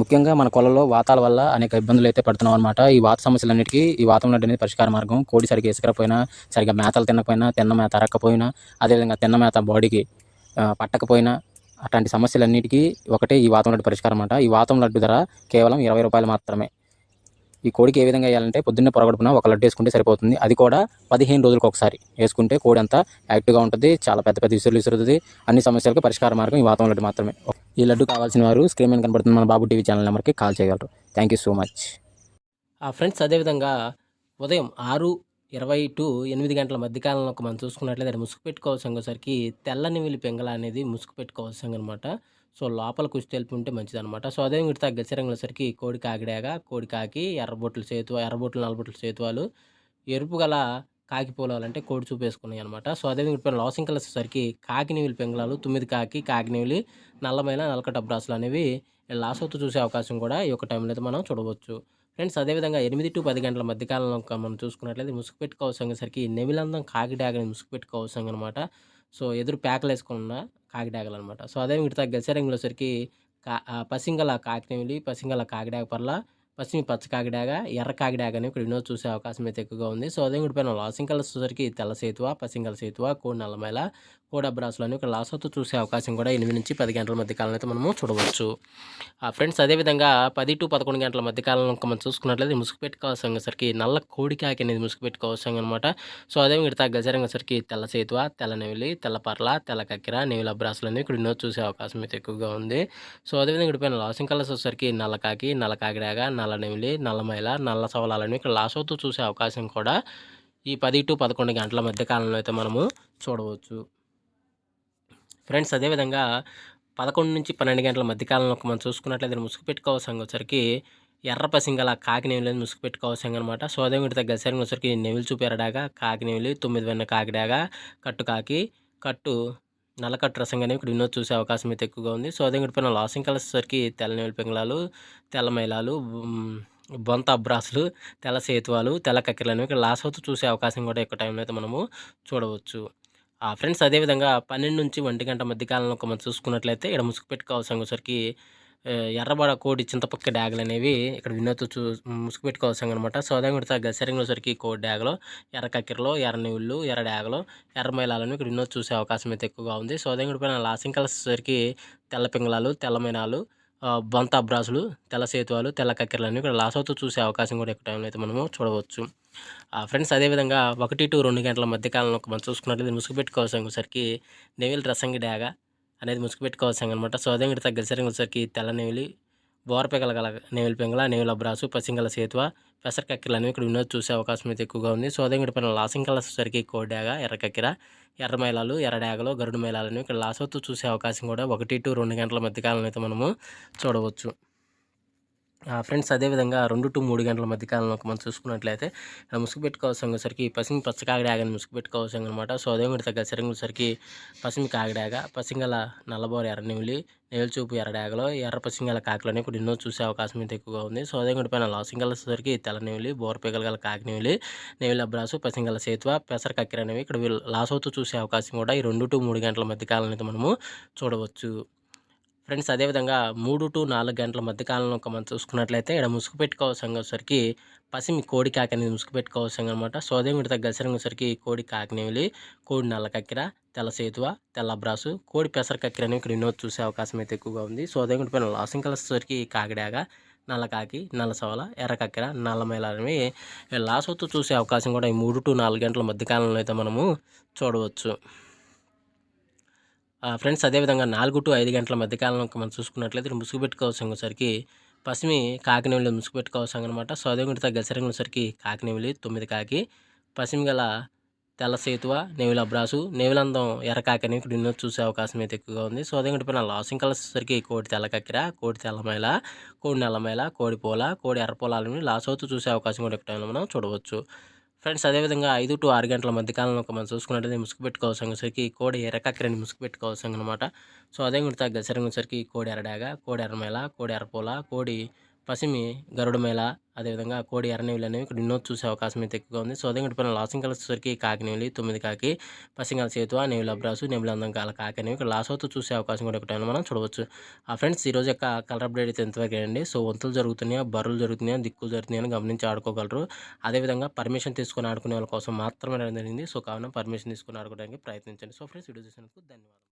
ముఖ్యంగా మన కొలలో వాతాల వల్ల అనేక ఇబ్బందులు అయితే పడుతున్నాం అనమాట. ఈ వాత సమస్యలన్నిటికీ ఈ వాతం లడ్డు అనేది పరిష్కార మార్గం. కోడి సరిగ్గా ఇసకకపోయినా, సరిగ్గా మేతలు తినకపోయినా, తిన్న మేత అరక్కపోయినా, అదేవిధంగా తిన్న మేత బాడీకి పట్టకపోయినా, అట్లాంటి సమస్యలన్నిటికీ ఒకటే ఈ వాతం లడ్డు పరిష్కారం అన్నమాట. ఈ వాతం లడ్డు ధర కేవలం రూ. 20 మాత్రమే. ఈ కోడికి ఏ విధంగా వేయాలంటే పొద్దున్నే పొరగడుపున ఒక లడ్డు వేసుకుంటే సరిపోతుంది. అది కూడా 15 రోజులకు ఒకసారి వేసుకుంటే కోడి అంతా యాక్టివ్గా ఉంటుంది. చాలా పెద్ద పెద్ద విసురులు విసురుతుంది. అన్ని సమస్యలకు పరిష్కార మార్గం ఈ వాతం లడ్డు మాత్రమే. ఈ లడ్డు కావాల్సిన వారు స్క్రీన్ మీద కనబడుతున్న మన బాబు టీవీ ఛానల్ నెంబర్కి కాల్ చేయగలరు. Thank you so much. Friends, అదేవిధంగా ఉదయం 6:20 టు 8 గంటల మధ్యకాలంలో మనం చూసుకున్నట్లయితే అది ముసుగు పెట్టుకోవాల్సిన వచ్చేసరికి తెల్లని విలి పెంగళ అనేది ముసుగు పెట్టుకోవాల్సిన అనమాట. సో లోపల కుష్టి తెలిపి ఉంటే మంచిదనమాట. సో అదే మిగతా గచ్చరంగులసరికి కోడి కాకిడాగా, కోడి కాకి, ఎర్రబొట్లు చేతువ, ఎర్రబొట్లు నల్లబొట్లు చేతువాలు, ఎరుపు గల కాకి పోలాలంటే కోడి చూపేసుకున్నాయి అనమాట. సో అదే మిగతా లాసింగ్ కలర్స్ సరికి కాకినివిలి పెంగళాలు, 9 కాకి, కాకినివిలి, నల్లమైన నల్లకట్ట బ్రాసులు అనేవి లాసవుతూ చూసే అవకాశం కూడా ఈ యొక్క టైంలో అయితే మనం చూడవచ్చు. ఫ్రెండ్స్, అదేవిధంగా 8 టు 10 గంటల మధ్యకాలంలో మనం చూసుకున్నట్లయితే ముసుగు పెట్టుకోవాల్సరికి నెమిలందం కాకిడాగని ముసుగు పెట్టుకోవాల్సిన అనమాట. సో ఎదురు ప్యాకలు వేసుకున్న కాకిడాగలు అనమాట. సో అదే మిగతా గచ్చరంగులో సరికి పసింగల కాకినెమిలి, పసింగల కాకిడాగ పర్ల, పశ్చిమి పచ్చ కాకిడాగ, ఎర్ర కాకిడాగ అని ఇక్కడ ఎన్నో చూసే అవకాశం అయితే ఎక్కువగా ఉంది. సో అదే పైన లాసింగ్ కలర్స్ వచ్చేసరికి తెల్ల సేతువ, పసింగల సేతువ, కోడి నల్లమైల, కోడి అబ్రాసులు అని ఇక్కడ లాసవుతూ చూసే అవకాశం కూడా 8 నుంచి 10 గంటల మధ్య కాలంలో అయితే మనము చూడవచ్చు. ఫ్రెండ్స్, అదేవిధంగా 10 టు 11 గంటల మధ్య కాలంలో మనం చూసుకున్నట్లయితే ముసుగు పెట్టుకోవాల్సిన సరికి నల్ల కోడి కాకి అనేది ముసుగు పెట్టుకోవాల్సిన అనమాట. సో అదే మిగతా గజరంగ సరికి తెల్ల సేతువ, తెల్ల నెవిలి, తెల్ల పర్ల, తెల్ల కక్కిర, నెవిలి అబ్రాసులు అనేవి ఇక్కడ ఎన్నో చూసే అవకాశం అయితే ఎక్కువగా ఉంది. సో అదేవిధంగా ఇక్కడ పైన లాసింగ్ కలర్స్ వచ్చేసరికి నల్ల కాకి, నల్ల కాకిడాగ, నల్ల నెమిలి, నల్లమైల, నల్ల సవలాలని ఇక్కడ లాస్ అవుతూ చూసే అవకాశం కూడా ఈ 10 టు 11 గంటల మధ్య కాలంలో అయితే మనము చూడవచ్చు. ఫ్రెండ్స్, అదేవిధంగా 11 నుంచి 12 గంటల మధ్యకాలంలో మనం చూసుకున్నట్లయితే ముసుగు పెట్టుకోవాల్సిన వచ్చరికి ఎర్ర పసింగల కాకి నెవిలి ముసుగు పెట్టుకోవాల్సిన అనమాట. సో అదే మిగతా గసరికి వచ్చరికి నెవిలి చూపెరడాగా, కాకి నెవిలి, 9 వెన్న కాకిడాగా, కట్టు కాకి, కట్టు నల్లకట్టు రసంగానే ఇక్కడ వినోద్ చూసే అవకాశం అయితే ఎక్కువగా ఉంది. సో అదే పైన లాసింగ్ కలర్స్ సరికి తెల్ల నెవిలి పెంగళాలు, తెల్ల మైలాలు, బొంత అబ్రాసులు, తెల్ల సేతువాలు, తెల్ల కక్కెరలు అనేవి ఇక్కడ లాస్ అవుతూ చూసే అవకాశం కూడా ఎక్కువ టైంలో అయితే మనము చూడవచ్చు. ఫ్రెండ్స్, అదేవిధంగా 12 నుంచి 1 గంట మధ్యకాలంలో మనం చూసుకున్నట్లయితే ఇక్కడ ముసుగు పెట్టుకోవాల్సిన వచ్చరికి ఎర్రబడ కోడి చింతపక్క డ్యాగులు అనేవి ఇక్కడ వినోద్ ముసుగు పెట్టుకోవాల్సిన అనమాట. సో అదే మిగతా గసరింగ్ వచ్చరికి కోడి డ్యాగలో, ఎర్ర కక్కెరలో, ఎర్ర నీళ్ళు, ఎర్ర డ్యాగలో, ఎర్ర మైలాలను ఇక్కడ వినోద్ చూసే అవకాశం అయితే ఎక్కువగా ఉంది. సో అదే పైన లాసింగ్ కలర్స్ వచ్చరికి తెల్ల పింగళాలు, తెల్ల మైనాలు, బొంత అబ్రాసులు, తెల్ల సేతువాలు, తెల్ల కక్కెరలు ఇక్కడ లాస్ అవుతూ చూసే అవకాశం కూడా ఎక్కువ టైంలో అయితే మనము చూడవచ్చు. ఫ్రెండ్స్, అదేవిధంగా 1 టు 2 గంటల మధ్యకాలంలో మనం చూసుకున్నట్లయితే ముసుగు పెట్టుకోవాల్సిన సరికి నెవిలి రసంగి డ్యాగ అనేది ముసుగు పెట్టుకోవాల్సిన అనమాట. సో అదే మిగతా గసరింగ్ వచ్చరికి తెల్ల నెవిలి, బోరపెగల గల నెవిలి పెంగళ, నెవిలి అబ్రాసు, పసింగల సేతువ, పెసర కక్కెరలు అనేవి ఇక్కడ వినోద్ చూసే అవకాశం అయితే ఎక్కువగా ఉంది. సో అదే పైన లాసింగ్ కలర్స్ వచ్చరికి కోడి డ్యాగ, ఎర్ర కక్కెర, ఎర్ర మైలాలు, ఎర్ర డ్యాగలు, గరుడు మైలాలను ఇక్కడ లాస్ అవుతూ చూసే అవకాశం కూడా 1 టు 2 గంటల మధ్యకాలంలో అయితే మనము చూడవచ్చు. ఫ్రెండ్స్, అదేవిధంగా 2 టు 3 గంటల మధ్యకాలంలో మనం చూసుకున్నట్లయితే ముసుగు పెట్టుకోవాల్సిన సరికి పసిమి పచ్చ కాకిడాగని ముసుగు పెట్టుకోవాల్సిన అనమాట. సో అదే మిగతా గసరింగ్ సరికి పసిమి కాకిడాగ, పసింగల నల్లబోర ఎర్ర నెమిలి, నెవిలి చూపు ఎర్ర డ్యాగలో, ఎర్ర పసింగల కాకులు అనేవి ఇప్పుడు ఎన్నో చూసే అవకాశం అయితే ఎక్కువగా ఉంది. సో అదే పైన లాసింగ్ కలర్స్ సరికి తెల్ల నెమిలి, బోర పెగల గల కాకి నెమిలి, నెవిలి అబ్రాసు, పసింగల సేతువ, పెసర కక్కెర అనేవి ఇక్కడ లాస్ అవుతూ చూసే అవకాశం కూడా ఈ 2 టు 3 గంటల మధ్యకాలంలో అయితే మనము చూడవచ్చు. ఫ్రెండ్స్, అదేవిధంగా 3 టు 4 గంటల మధ్యకాలంలో మనం చూసుకున్నట్లయితే ఇక్కడ ముసుగు పెట్టుకోవాల్సిన సరికి పసిమి కోడి కాకి అనేది ముసుగు పెట్టుకోవాల్సిన అనమాట. సో అదే మిగతా గసరంగ సరికి కోడి కాకి నెమిలి, కోడి నల్ల కక్కెర, తెల్ల సేతువ, తెల్ల అబ్రాసు, కోడి పెసర కక్కెర అనేవి ఇక్కడ వినోద్ చూసే అవకాశం అయితే ఎక్కువగా ఉంది. సో అదే పైన లాసింగ్ కలర్స్ సరికి కాకిడాగ, నల్ల కాకి, నల్ల సవల, ఎర్ర కక్కెర, నల్ల మైల అనేవి లాస్ అవుతూ చూసే అవకాశం కూడా ఈ 3 టు 4 గంటల మధ్యకాలంలో అయితే మనము చూడవచ్చు. ఫ్రెండ్స్, అదేవిధంగా 4 టు 5 గంటల మధ్యకాలంలో మనం చూసుకున్నట్లయితే ముసుగు పెట్టుకోవాల్సిన సరికి పసిమి కాకినెమిలి ముసుగు పెట్టుకోవాల్సిన అనమాట. సో అదే మిగతా గసరింగ్ సరికి కాకినెమిలి, 9 కాకి, పసిమి గల తెల్ల సేతువ, నెవిలి అబ్రాసు, నెవిలందం ఎర్ర కాకి అని ఇక్కడ వినోద్ చూసే అవకాశం అయితే ఎక్కువగా ఉంది. సో అదే పైన లాసింగ్ కలర్స్ సరికి కోడి తెల్ల కక్కెర, కోడి తెల్లమైల, కోడి నల్లమైల, కోడి పోల, కోడి ఎర్ర పొలాలని లాస్ అవుతూ చూసే అవకాశం కూడా ఎక్కువ టైంలో మనం చూడవచ్చు. ఫ్రెండ్స్, అదేవిధంగా 5 టు 6 గంటల మధ్యకాలంలో మనం చూసుకున్నట్లయితే ముసుగు పెట్టుకోవాల్సిన సరికి కోడి ఎర్ర కక్కెరని ముసుగు పెట్టుకోవాల్సిన అనమాట. సో అదే మిగతా గసరింగ్ సరికి కోడి ఎర్రడాగ, కోడి ఎర్రమైల, కోడి ఎర్రపోల, కోడి పసిమి గరుడ మేళ, అదేవిధంగా కోడి ఎర్రనివిలు అనేవి ఇక్కడ ఎన్నో చూసే అవకాశం అయితే ఎక్కువగా ఉంది. సో అదే పైన లాసింగ్ కలర్స్ వచ్చేసరికి కాకి నెమిలి, 9 కాకి, పసింగల సేతువ, నెమిలి అబ్రాసు, నెమిలి అందంకాల కాకి అనేవి ఇక్కడ లాసోతో చూసే అవకాశం కూడా ఒకటి మనం చూడవచ్చు. ఫ్రెండ్స్ ఈరోజు యొక్క కలర్ అప్డేట్ అయితే ఎంతవరకు అండి. సో వంతులు జరుగుతున్నాయా, బర్రెలు జరుగుతున్నాయా, దిక్కులు జరుగుతున్నాయా అని గమనించి ఆడుకోగలరు. అదేవిధంగా పర్మిషన్ తీసుకొని ఆడుకునే వాళ్ళ కోసం మాత్రమే జరిగింది. సో కావున పర్మిషన్ తీసుకొని ఆడుకోవడానికి ప్రయత్నించండి. సో ఫ్రెండ్స్ వీడియో చూసినందుకు ధన్యవాదాలు.